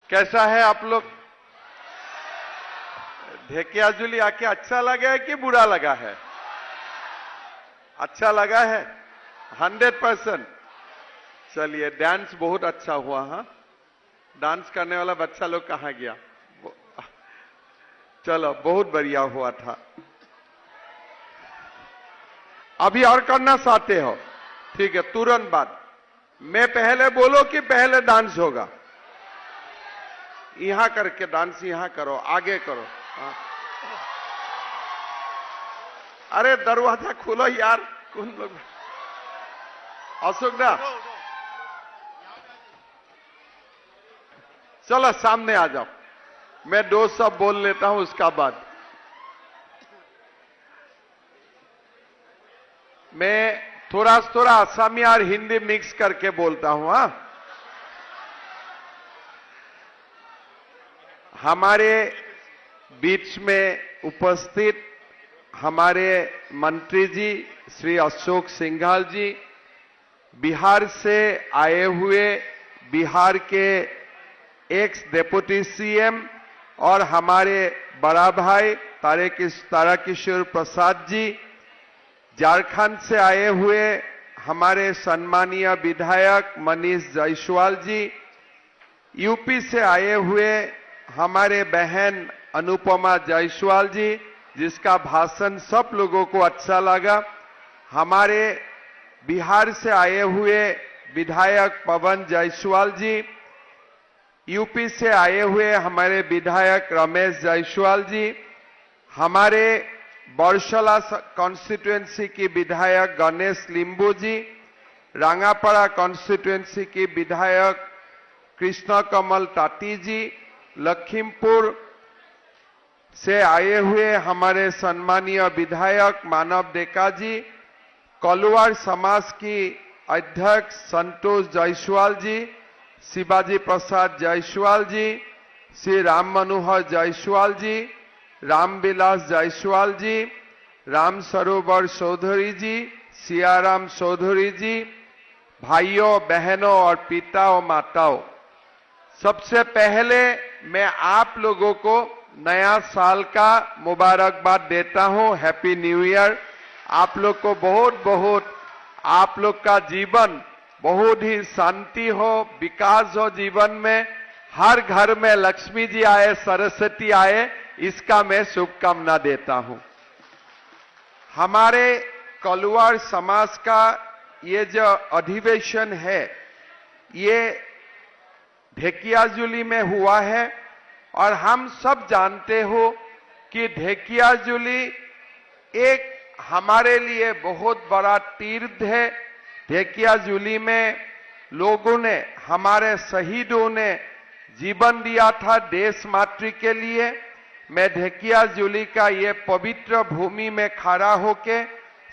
कैसा है आप लोग? ढेकियाजुली आके अच्छा लगा है कि बुरा लगा है? अच्छा लगा है 100%। चलिए, डांस बहुत अच्छा हुआ। हाँ, डांस करने वाला बच्चा लोग कहाँ गया? चलो, बहुत बढ़िया हुआ था। अभी और करना चाहते हो? ठीक है, तुरंत बाद मैं पहले बोलो कि पहले डांस होगा? यहां करके डांस यहां करो, आगे करो। हाँ। अरे दरवाजा खोलो यार, कौन लोग? अशोक दा, चलो सामने आ जाओ, मैं दो सब बोल लेता हूं, उसका बाद मैं थोड़ा असमी और हिंदी मिक्स करके बोलता हूं। हाँ, हमारे बीच में उपस्थित हमारे मंत्री जी श्री अशोक सिंघाल जी, बिहार से आए हुए बिहार के एक्स डेप्यूटी सीएम और हमारे बड़ा भाई तारकिशोर प्रसाद जी, झारखंड से आए हुए हमारे सम्मानीय विधायक मनीष जायसवाल जी, यूपी से आए हुए हमारे बहन अनुपमा जायसवाल जी, जिसका भाषण सब लोगों को अच्छा लगा, हमारे बिहार से आए हुए विधायक पवन जायसवाल जी, यूपी से आए हुए हमारे विधायक रमेश जायसवाल जी, हमारे बरसला कॉन्स्टिट्यूएंसी की विधायक गणेश लिंबू जी, रांगापाड़ा कॉन्स्टिट्यूएंसी की विधायक कृष्ण कमल ताती जी, लखीमपुर से आए हुए हमारे सम्मानीय विधायक मानव डेका जी, कलुआर समाज की अध्यक्ष संतोष जायसवाल जी, शिवाजी प्रसाद जायसवाल जी, श्री राम मनोहर जायसवाल जी, रामविलास जायसवाल जी, राम सरोवर चौधरी जी, सियाराम चौधरी जी, भाइयों बहनों और पिता और माताओं, सबसे पहले मैं आप लोगों को नया साल का मुबारकबाद देता हूं। Happy new year. आप लोग को बहुत बहुत, आप लोग का जीवन बहुत ही शांति हो, विकास हो जीवन में, हर घर में लक्ष्मी जी आए, सरस्वती आए, इसका मैं शुभकामना देता हूं। हमारे कलुआर समाज का ये जो अधिवेशन है, ये ढेकियाजुली में हुआ है और हम सब जानते हो कि ढेकियाजुली एक हमारे लिए बहुत बड़ा तीर्थ है। ढेकियाजुली में लोगों ने, हमारे शहीदों ने जीवन दिया था देश मातृ के लिए। मैं ढेकियाजुली का ये पवित्र भूमि में खड़ा होके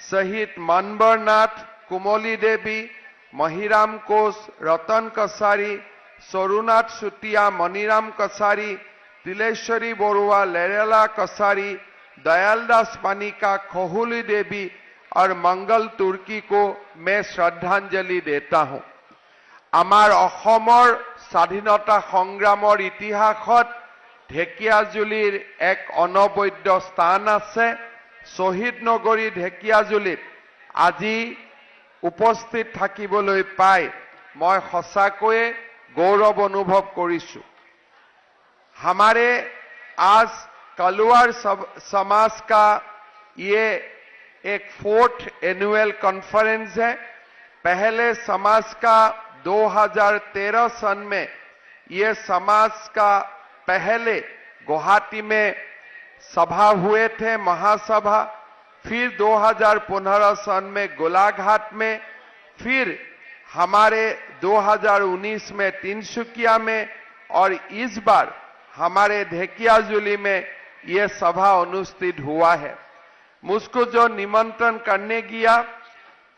शहीद मनबरनाथ, कुमोली देवी, महिराम कोश, रतन कसारी, सोरुनाथ सुतिया, मनीराम कसारी, तिलेश्वरी बरुआ, लेरेला कसारी, दयालदास पानिका, खहुली देवी और मंगल तुर्की को मैं श्रद्धांजलि देता हूं। आमार अहोमर स्वाधीनता संग्रामर इतिहासत ढेकियाजुलिर एक अनबद्य स्थान आछे। शहीद नगरी ढेकियाजुलित আজি उपस्थित থাকিবলৈ পাই मैं सचाकये गौरव अनुभव करिछु। हमारे आज कलुआर समाज का ये एक 4th एनुअल कॉन्फ्रेंस है। पहले समाज का 2013 सन में ये समाज का पहले गुवाहाटी में सभा हुए थे, महासभा, फिर 2015 सन में गोलाघाट में, फिर हमारे 2019 में तिनसुकिया में और इस बार हमारे ढेकियाजुली में ये सभा अनुष्ठित हुआ है। मुझको जो निमंत्रण करने गया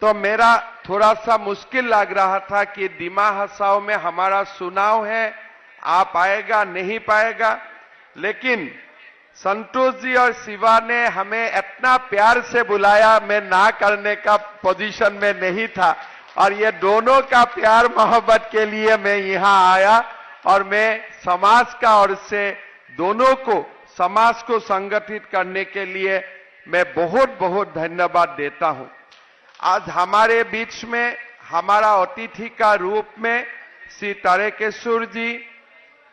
तो मेरा थोड़ा सा मुश्किल लग रहा था कि दिमा हसाओ में हमारा चुनाव है, आप आएगा नहीं पाएगा, लेकिन संतोष जी और शिवा ने हमें इतना प्यार से बुलाया, मैं ना करने का पोजीशन में नहीं था और ये दोनों का प्यार मोहब्बत के लिए मैं यहाँ आया और मैं समाज का और से दोनों को समाज को संगठित करने के लिए मैं बहुत बहुत धन्यवाद देता हूं। आज हमारे बीच में हमारा अतिथि का रूप में श्री तारकेश्वर जी,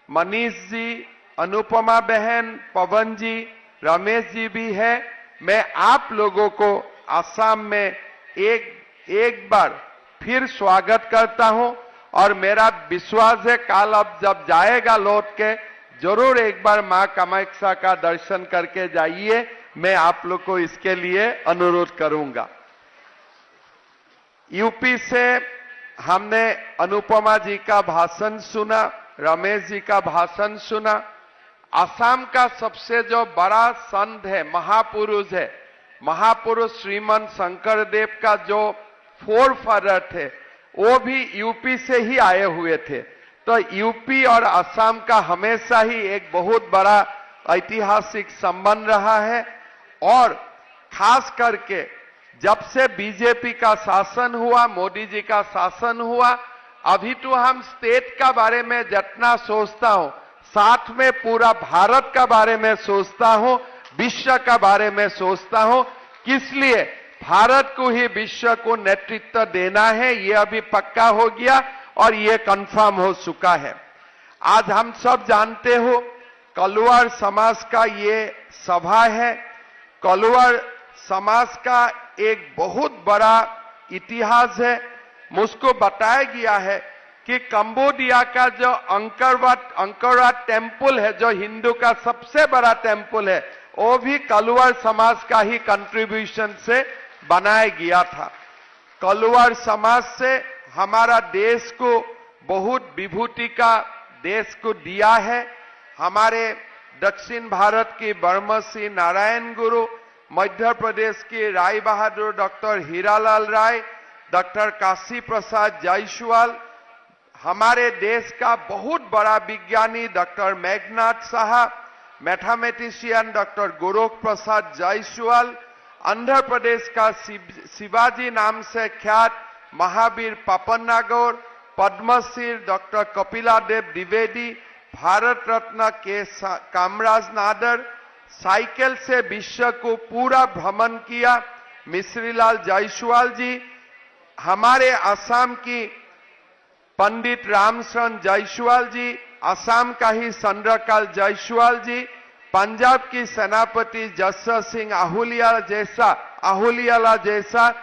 मनीष जी, अनुपमा बहन, पवन जी, रमेश जी भी है। मैं आप लोगों को असम में एक बार फिर स्वागत करता हूं और मेरा विश्वास है कल अब जब जाएगा लौट के जरूर एक बार मां कामाख्या का दर्शन करके जाइए। मैं आप लोग को इसके लिए अनुरोध करूंगा। यूपी से हमने अनुपमा जी का भाषण सुना, रमेश जी का भाषण सुना। असम का सबसे जो बड़ा संत है, महापुरुष है, महापुरुष श्रीमंत शंकरदेव का जो फोरफादर थे वो भी यूपी से ही आए हुए थे। तो यूपी और असम का हमेशा ही एक बहुत बड़ा ऐतिहासिक संबंध रहा है और खास करके जब से बीजेपी का शासन हुआ, मोदी जी का शासन हुआ, अभी तो हम स्टेट का बारे में जितना सोचता हूं साथ में पूरा भारत का बारे में सोचता हूं, विश्व का बारे में सोचता हूं। किस लिए भारत को ही विश्व को नेतृत्व देना है, यह अभी पक्का हो गया और यह कंफर्म हो चुका है। आज हम सब जानते हो कलवार समाज का ये सभा है। कलवार समाज का एक बहुत बड़ा इतिहास है। मुझको बताया गया है कि कंबोडिया का जो अंकोरवाट टेम्पल है, जो हिंदू का सबसे बड़ा टेम्पल है, वो भी कलवार समाज का ही कंट्रीब्यूशन से बनाया गया था। कलवार समाज से हमारा देश को बहुत विभूति का देश को दिया है। हमारे दक्षिण भारत की ब्रह्मश्री नारायण गुरु, मध्य प्रदेश की राय बहादुर डॉक्टर हीरालाल राय, डॉक्टर काशी प्रसाद जायसवाल, हमारे देश का बहुत बड़ा विज्ञानी doctor Meghnath Saha, mathematician doctor Gorakh Prasad Jaiswal, Andhra Pradesh का शिवाजी नाम से ख्यात Mahavir Papannagoud, Padmashri doctor Kapila Dev Dwivedi, Bharat Ratna K Kamaraj Nadar, cycle से विश्व को पूरा भ्रमण किया मिश्रीलाल जायसवाल जी, हमारे असम की पंडित रामचंद्र जायसवाल जी, असम का ही चंद्रकाल जायसवाल जी, पंजाब की सेनापति जसर सिंह आहूलियाला जैसा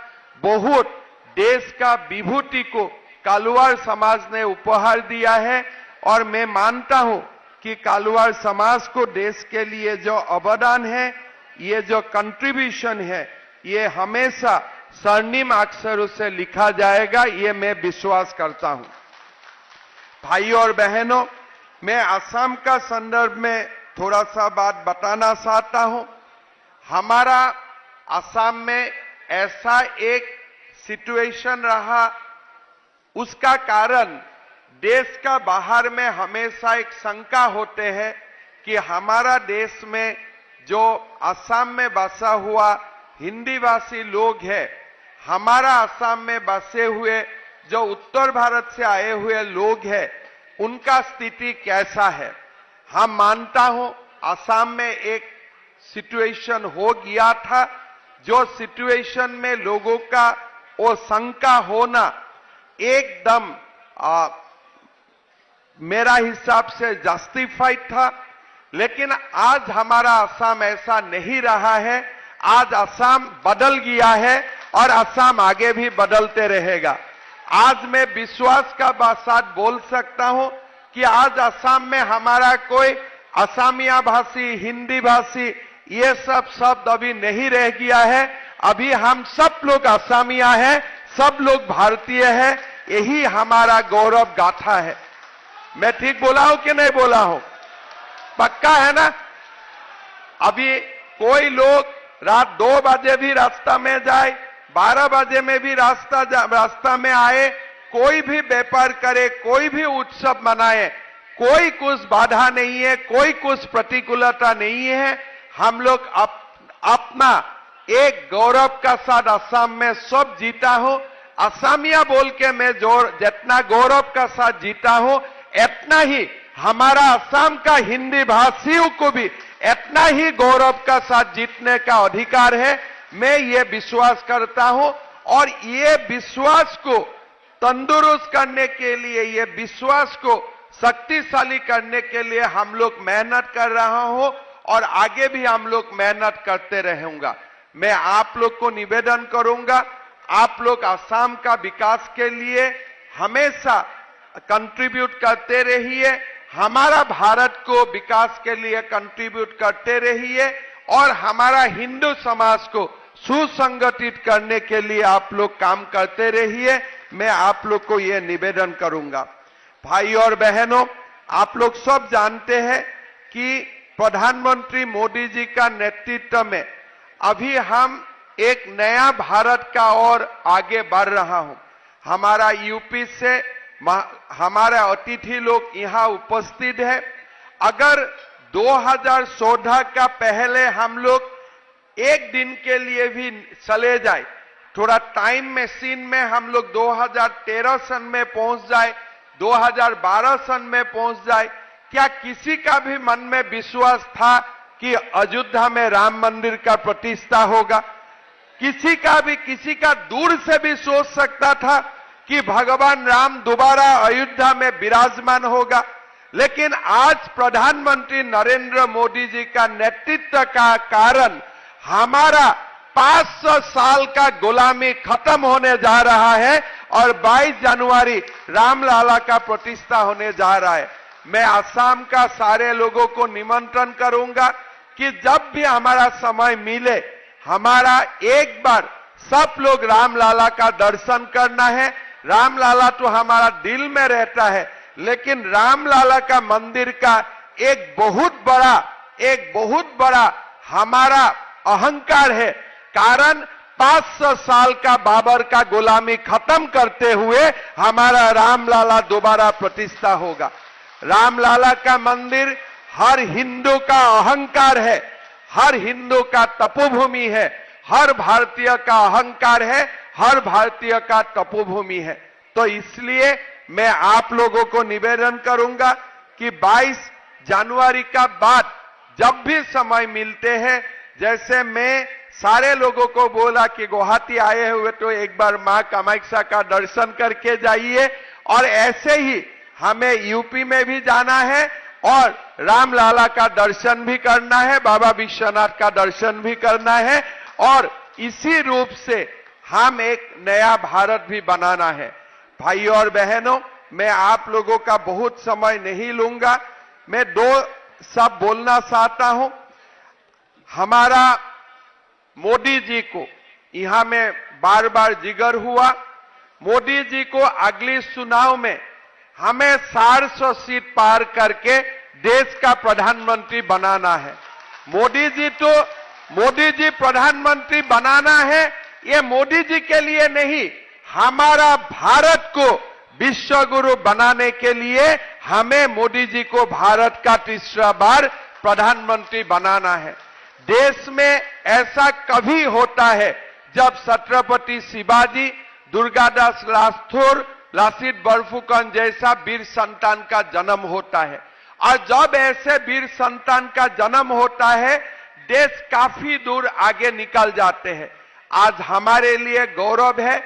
बहुत देश का विभूति को कलवार समाज ने उपहार दिया है। और मैं मानता हूं कि कलवार समाज को देश के लिए जो अवदान है, ये जो कंट्रीब्यूशन है, ये हमेशा स्वर्णिम अक्षरों से लिखा जाएगा, ये मैं विश्वास करता हूं। भाइयों और बहनों, मैं असम का संदर्भ में थोड़ा सा बात बताना चाहता हूं। हमारा असम में ऐसा एक सिचुएशन रहा, उसका कारण देश का बाहर में हमेशा एक शंका होते हैं कि हमारा देश में जो असम में बसा हुआ हिंदी भाषी लोग हैं, हमारा असम में बसे हुए जो उत्तर भारत से आए हुए लोग हैं, उनका स्थिति कैसा है। हम मानता हूं असम में एक सिचुएशन हो गया था, जो सिचुएशन में लोगों का वो शंका होना एकदम मेरा हिसाब से जस्टिफाइड था। लेकिन आज हमारा असम ऐसा नहीं रहा है। आज असम बदल गया है और असम आगे भी बदलते रहेगा। आज मैं विश्वास का साथ बोल सकता हूं कि आज असम में हमारा कोई असमिया भाषी, हिंदी भाषी, ये सब शब्द अभी नहीं रह गया है। अभी हम सब लोग असमिया हैं, सब लोग भारतीय हैं। यही हमारा गौरव गाथा है। मैं ठीक बोला हूं कि नहीं बोला हूं? पक्का है ना? अभी कोई लोग रात 2 बजे भी रास्ता में जाए, 12 बजे में भी रास्ता में आए, कोई भी व्यापार करे, कोई भी उत्सव मनाए, कोई कुछ बाधा नहीं है, कोई कुछ प्रतिकूलता नहीं है। हम लोग अपना एक गौरव का साथ असम में सब जीता हूं। असमिया बोल के मैं जितना गौरव का साथ जीता हूं, इतना ही हमारा असम का हिंदी भाषियों को भी इतना ही गौरव का साथ जीतने का अधिकार है। मैं ये विश्वास करता हूं और ये विश्वास को तंदुरुस्त करने के लिए, ये विश्वास को शक्तिशाली करने के लिए हम लोग मेहनत कर रहा हूं और आगे भी हम लोग मेहनत करते रहेंगे। मैं आप लोग को निवेदन करूंगा, आप लोग असम का विकास के लिए हमेशा कंट्रीब्यूट करते रहिए, हमारा भारत को विकास के लिए कंट्रीब्यूट करते रहिए और हमारा हिंदू समाज को सुसंगठित करने के लिए आप लोग काम करते रहिए। मैं आप लोग को यह निवेदन करूंगा। भाई और बहनों, आप लोग सब जानते हैं कि प्रधानमंत्री मोदी जी का नेतृत्व में अभी हम एक नया भारत का ओर आगे बढ़ रहा हूं। हमारा यूपी से हमारे अतिथि लोग यहां उपस्थित है। अगर 2014 का पहले हम लोग एक दिन के लिए भी चले जाए, थोड़ा टाइम मशीन में हम लोग 2013 सन में पहुंच जाए, 2012 सन में पहुंच जाए, क्या किसी का भी मन में विश्वास था कि अयोध्या में राम मंदिर का प्रतिष्ठा होगा? किसी का दूर से भी सोच सकता था कि भगवान राम दोबारा अयोध्या में विराजमान होगा? लेकिन आज प्रधानमंत्री नरेंद्र मोदी जी का नेतृत्व का कारण हमारा 500 साल का गुलामी खत्म होने जा रहा है और 22 जनवरी रामलला का प्रतिष्ठा होने जा रहा है। मैं असम का सारे लोगों को निमंत्रण करूंगा कि जब भी हमारा समय मिले, हमारा एक बार सब लोग रामलला का दर्शन करना है। रामलला तो हमारा दिल में रहता है, लेकिन रामलला का मंदिर का एक बहुत बड़ा हमारा अहंकार है। कारण 500 साल का बाबर का गुलामी खत्म करते हुए हमारा रामलला दोबारा प्रतिष्ठा होगा। रामलला का मंदिर हर हिंदू का अहंकार है, हर हिंदू का तपोभूमि है, हर भारतीय का अहंकार है, हर भारतीय का तपोभूमि है। तो इसलिए मैं आप लोगों को निवेदन करूंगा कि 22 जनवरी का बाद जब भी समय मिलते हैं, जैसे मैं सारे लोगों को बोला कि गुवाहाटी आए हुए तो एक बार मां कामाख्या का दर्शन करके जाइए, और ऐसे ही हमें यूपी में भी जाना है और रामलला का दर्शन भी करना है, बाबा विश्वनाथ का दर्शन भी करना है, और इसी रूप से हम एक नया भारत भी बनाना है। भाई और बहनों, मैं आप लोगों का बहुत समय नहीं लूंगा, मैं 2 शब्द बोलना चाहता हूं। हमारा मोदी जी को यहां में बार बार जिक्र हुआ, मोदी जी को अगली चुनाव में हमें 400 सीट पार करके देश का प्रधानमंत्री बनाना है। मोदी जी प्रधानमंत्री बनाना है, ये मोदी जी के लिए नहीं, हमारा भारत को विश्व गुरु बनाने के लिए हमें मोदी जी को भारत का तीसरा बार प्रधानमंत्री बनाना है। देश में ऐसा कभी होता है जब छत्रपति शिवाजी, दुर्गादास राठौर, लासित बरफुकन जैसा वीर संतान का जन्म होता है, और जब ऐसे वीर संतान का जन्म होता है, देश काफी दूर आगे निकल जाते हैं। आज हमारे लिए गौरव है,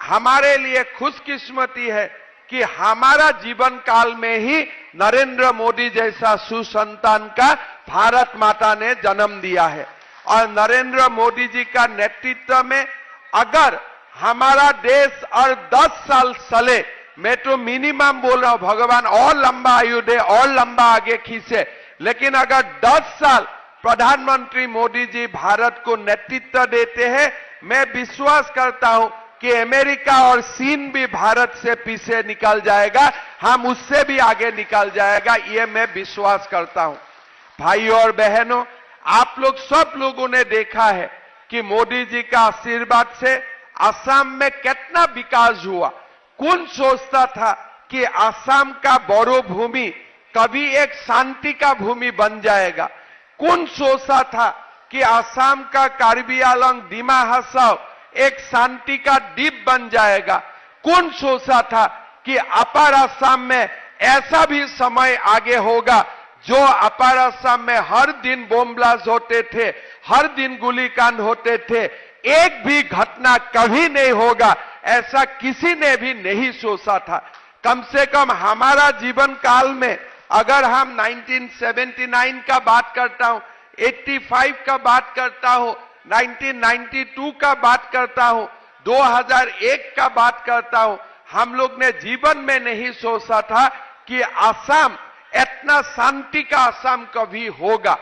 हमारे लिए खुशकिस्मती है कि हमारा जीवन काल में ही नरेंद्र मोदी जैसा सुसंतान का भारत माता ने जन्म दिया है। और नरेंद्र मोदी जी का नेतृत्व में अगर हमारा देश और 10 साल चले, मैं तो मिनिमम बोल रहा हूं, भगवान और लंबा आयु दे और लंबा आगे खींचे, लेकिन अगर 10 साल प्रधानमंत्री मोदी जी भारत को नेतृत्व देते हैं, मैं विश्वास करता हूं कि अमेरिका और चीन भी भारत से पीछे निकल जाएगा, हम उससे भी आगे निकल जाएगा, ये मैं विश्वास करता हूं। भाई और बहनों, आप लोग सब लोगों ने देखा है कि मोदी जी का आशीर्वाद से असम में कितना विकास हुआ। कौन सोचता था कि असम का बोरो भूमि कभी एक शांति का भूमि बन जाएगा? कौन सोचता था कि असम का कार्बी आंगलंग, डिमा हासाओ एक शांति का द्वीप बन जाएगा? कौन सोचा था कि अपर असम में ऐसा भी समय आगे होगा जो अपर असम में हर दिन बम ब्लास्ट होते थे, हर दिन गोलीकांड होते थे, एक भी घटना कभी नहीं होगा, ऐसा किसी ने भी नहीं सोचा था। कम से कम हमारा जीवन काल में अगर हम 1979 का बात करता हूं, 85 का बात करता हूं, 1992 का बात करता हूं, 2001 का बात करता हूं, हम लोग ने जीवन में नहीं सोचा था कि असम इतना शांति का असम कभी होगा।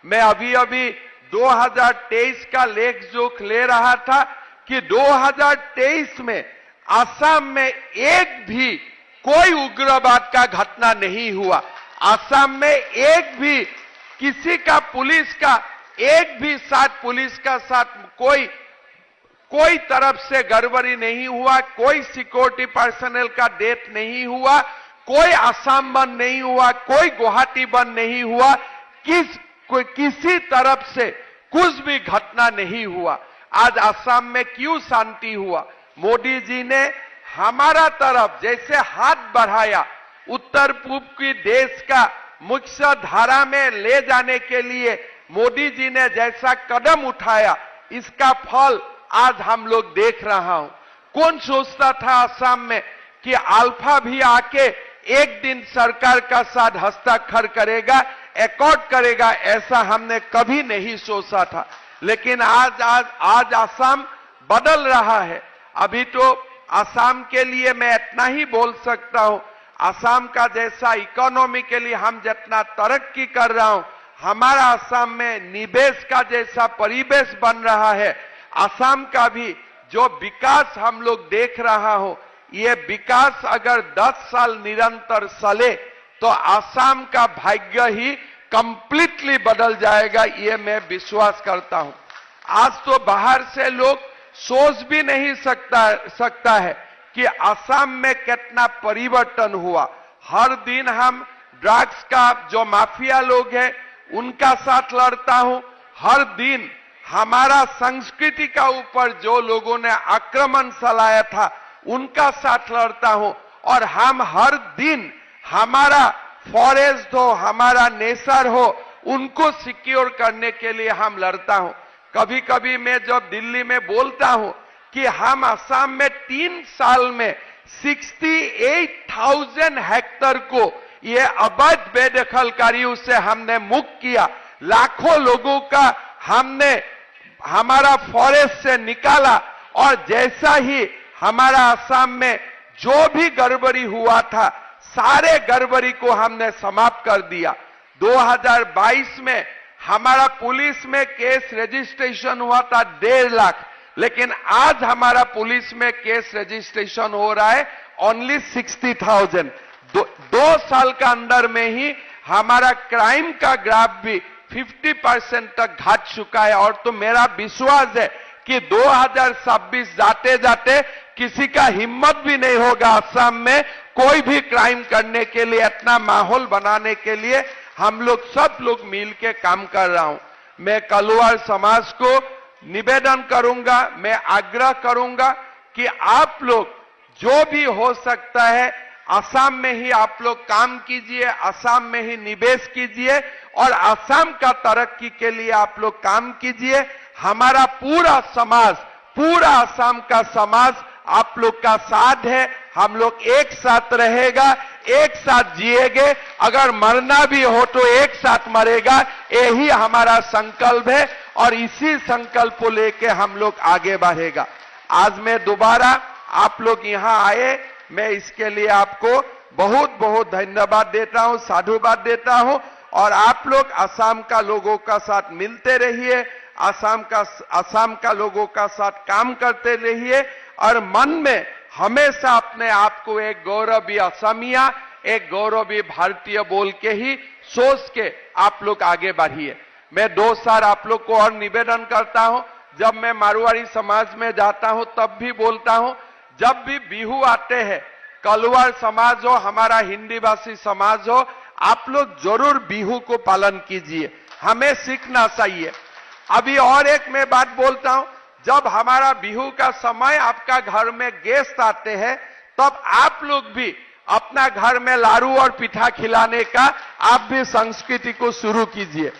मैं अभी 2023 का लेख जोख ले रहा था कि 2023 में असम में एक भी कोई उग्रवाद का घटना नहीं हुआ। असम में एक भी किसी का पुलिस का एक भी साथ पुलिस का साथ कोई तरफ से गड़बड़ी नहीं हुआ, कोई सिक्योरिटी पर्सनल का डेथ नहीं हुआ, कोई असम बंद नहीं हुआ, कोई गुवाहाटी बंद नहीं हुआ, किसी तरफ से कुछ भी घटना नहीं हुआ। आज असम में क्यों शांति हुआ? मोदी जी ने हमारा तरफ जैसे हाथ बढ़ाया, उत्तर पूर्व की देश का मुख्य धारा में ले जाने के लिए मोदी जी ने जैसा कदम उठाया, इसका फल आज हम लोग देख रहा हूं। कौन सोचता था असम में कि अल्फा भी आके एक दिन सरकार का साथ हस्ताक्षर करेगा, एकॉर्ड करेगा, ऐसा हमने कभी नहीं सोचा था। लेकिन आज असम बदल रहा है। अभी तो असम के लिए मैं इतना ही बोल सकता हूं, असम का जैसा इकोनॉमी के लिए हम जितना तरक्की कर रहा हूं, हमारा असम में निवेश का जैसा परिवेश बन रहा है, असम का भी जो विकास हम लोग देख रहा हो, ये विकास अगर 10 साल निरंतर चले तो असम का भाग्य ही कंप्लीटली बदल जाएगा, ये मैं विश्वास करता हूं। आज तो बाहर से लोग सोच भी नहीं सकता है कि असम में कितना परिवर्तन हुआ। हर दिन हम ड्रग्स का जो माफिया लोग हैं उनका साथ लड़ता हूं, हर दिन हमारा संस्कृति का ऊपर जो लोगों ने आक्रमण चलाया था उनका साथ लड़ता हूं, और हम हर दिन हमारा फॉरेस्ट हो, हमारा नेचर हो, उनको सिक्योर करने के लिए हम लड़ता हूं। कभी कभी मैं जब दिल्ली में बोलता हूं कि हम असम में 3 साल में 68,000 हेक्टेयर को ये अवैध बेदखलकारियों से हमने मुक्त किया, लाखों लोगों का हमने हमारा फॉरेस्ट से निकाला, और जैसा ही हमारा असम में जो भी गड़बड़ी हुआ था, सारे गड़बड़ी को हमने समाप्त कर दिया। 2022 में हमारा पुलिस में केस रजिस्ट्रेशन हुआ था 1.5 लाख, लेकिन आज हमारा पुलिस में केस रजिस्ट्रेशन हो रहा है ओनली 60,000। 2 साल का अंदर में ही हमारा क्राइम का ग्राफ भी 50% तक घट चुका है। और तो मेरा विश्वास है कि 2026 जाते जाते किसी का हिम्मत भी नहीं होगा असम में कोई भी क्राइम करने के लिए। इतना माहौल बनाने के लिए हम लोग सब लोग मिल के काम कर रहा हूं। मैं कलवार समाज को निवेदन करूंगा, मैं आग्रह करूंगा कि आप लोग जो भी हो सकता है असम में ही आप लोग काम कीजिए, असम में ही निवेश कीजिए, और असम का तरक्की के लिए आप लोग काम कीजिए। हमारा पूरा समाज, पूरा असम का समाज आप लोग का साथ है। हम लोग एक साथ रहेगा, एक साथ जिएंगे, अगर मरना भी हो तो एक साथ मरेगा, यही हमारा संकल्प है, और इसी संकल्प को लेके हम लोग आगे बढ़ेगा। आज मैं दोबारा आप लोग यहां आए, मैं इसके लिए आपको बहुत बहुत धन्यवाद देता हूं, साधुवाद देता हूं। और आप लोग असम का लोगों का साथ मिलते रहिए, असम का लोगों का साथ काम करते रहिए, और मन में हमेशा अपने आप को एक गौरवी असमिया, एक गौरवी भारतीय बोल के ही सोच के आप लोग आगे बढ़िए। मैं 2 साल आप लोग को और निवेदन करता हूं, जब मैं मारवाड़ी समाज में जाता हूं तब भी बोलता हूं, जब भी बिहू आते हैं, कलवार समाज हो, हमारा हिंदी भाषी समाज हो, आप लोग जरूर बिहू को पालन कीजिए, हमें सीखना चाहिए। अभी और एक मैं बात बोलता हूं, जब हमारा बिहू का समय आपका घर में गेस्ट आते हैं, तब आप लोग भी अपना घर में लाड़ू और पिठा खिलाने का आप भी संस्कृति को शुरू कीजिए।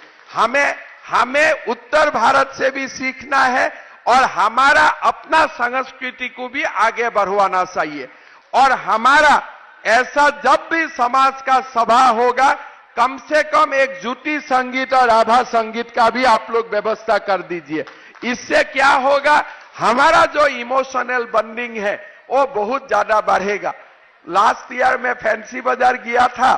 हमें उत्तर भारत से भी सीखना है और हमारा अपना संस्कृति को भी आगे बढ़वाना चाहिए। और हमारा ऐसा जब भी समाज का सभा होगा, कम से कम एक ज्योति संगीत और राभा संगीत का भी आप लोग व्यवस्था कर दीजिए। इससे क्या होगा, हमारा जो इमोशनल बॉन्डिंग है वो बहुत ज्यादा बढ़ेगा। लास्ट ईयर में फैंसी बाजार गया था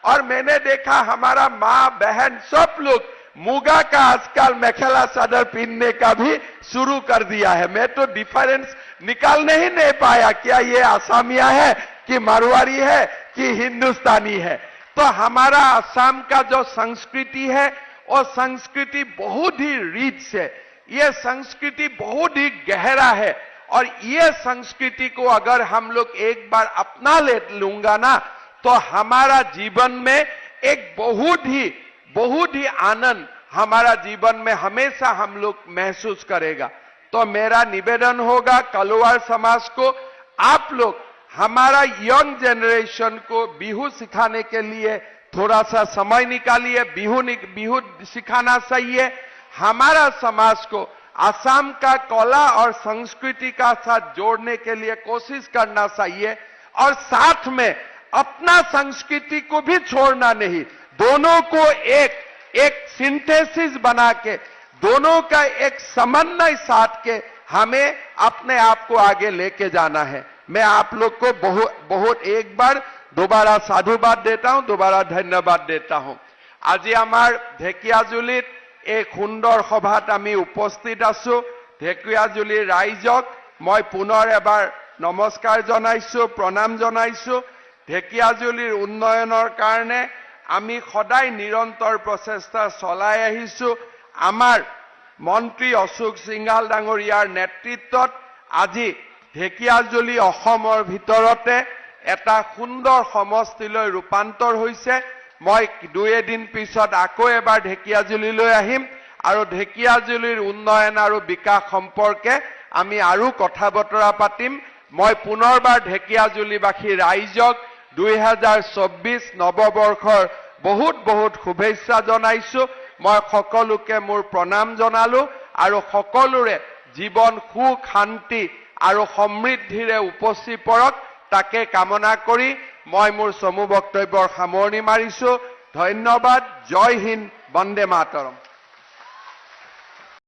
और मैंने देखा हमारा माँ बहन सब लोग मुगा का आजकल मेखेला चादर पहनने का भी शुरू कर दिया है। मैं तो डिफरेंस निकालने ही नहीं पाया, क्या ये आसामिया है कि मारवाड़ी है कि हिंदुस्तानी है। तो हमारा असम का जो संस्कृति है वो संस्कृति बहुत ही रिच है, ये संस्कृति बहुत ही गहरा है। और ये संस्कृति को अगर हम लोग एक बार अपना लूंगा ना, तो हमारा जीवन में एक बहुत ही आनंद हमारा जीवन में हमेशा हम लोग महसूस करेगा। तो मेरा निवेदन होगा कलवार समाज को, आप लोग हमारा यंग जनरेशन को बिहू सिखाने के लिए थोड़ा सा समय निकालिए, बिहू सिखाना चाहिए। हमारा समाज को असम का कला और संस्कृति का साथ जोड़ने के लिए कोशिश करना चाहिए और साथ में अपना संस्कृति को भी छोड़ना नहीं। दोनों को एक सिंथेसिस बना के, दोनों का एक समन्वय साध के हमें अपने आप को आगे लेके जाना है। मैं आप लोग को बहुत एक बार दोबारा साधुवाद देता हूं, दोबारा धन्यवाद देता हूं। আজি আমার ঢেকিয়াজুলিত এই সুন্দৰ সভাত আমি উপস্থিত আছো। ঢেকিয়াজুলিৰ ৰাইজক মই পুনৰ এবাৰ নমস্কাৰ জনাইছো, প্ৰণাম জনাইছো। ঢেকিয়াজুলিৰ উন্নয়নৰ কাৰণে আমি সদায় নিৰন্তৰ প্ৰচেষ্টা চলাই আহিছো। আমাৰ মন্ত্ৰী অশোক সিংহাল ডাঙৰীয়াৰ নেতৃত্বত আজি ঢেকিয়াজুলি অসমৰ ভিতৰতে এটা সুন্দৰ সমষ্টিলৈ ৰূপান্তৰ হৈছে। মই দুই এদিন পিছত আকৌ এবাৰ ঢেকিয়াজুলিলৈ আহিম আৰু ঢেকিয়াজুলিৰ উন্নয়ন আৰু বিকাশ সম্পৰ্কে আমি আৰু কথা বতৰা পাতিম। মই পুনৰবাৰ ঢেকিয়াজুলিবাসী ৰাইজক 2024 নৱবৰ্ষৰ বহুত শুভেচ্ছা জনাইছো। মই সকলোকে মোৰ প্ৰণাম জনালো আৰু সকলোৰে জীৱন সুখ শান্তি আৰু সমৃদ্ধিৰে উপচি পৰক তাকে কামনা কৰি মই মোৰ চমু বক্তব্যৰ সামৰণি মাৰিছো। ধন্যবাদ। জয় হিন্দ, বন্দে মাতৰম।